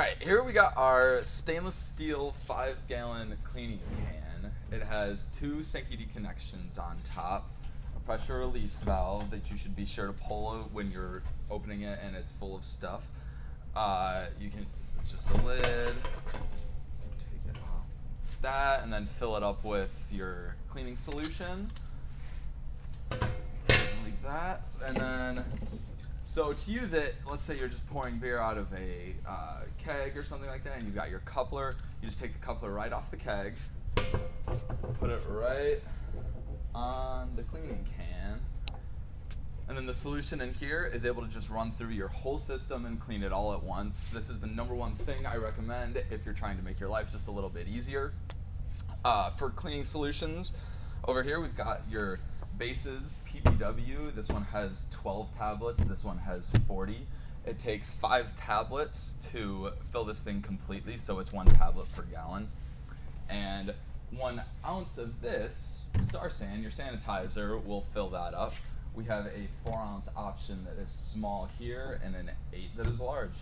Alright, here we got our stainless steel 5-gallon cleaning can. It has two Sankey D connections on top, a pressure release valve that you should be sure to pull when you're opening it and it's full of stuff. This is just a lid, take it off that, and then fill it up with your cleaning solution. Leave that, and then so to use it, let's say you're just pouring beer out of a keg or something like that, and you've got your coupler. You just take the coupler right off the keg, put it right on the cleaning can, and then the solution in here is able to just run through your whole system and clean it all at once. This is the #1 thing I recommend if you're trying to make your life just a little bit easier. For cleaning solutions, over here we've got your bases, PBW. This one has 12 tablets, this one has 40. It takes 5 tablets to fill this thing completely, so it's 1 tablet per gallon. And 1 ounce of this Star San, your sanitizer, will fill that up. We have a 4-ounce option that is small here and an 8 that is large.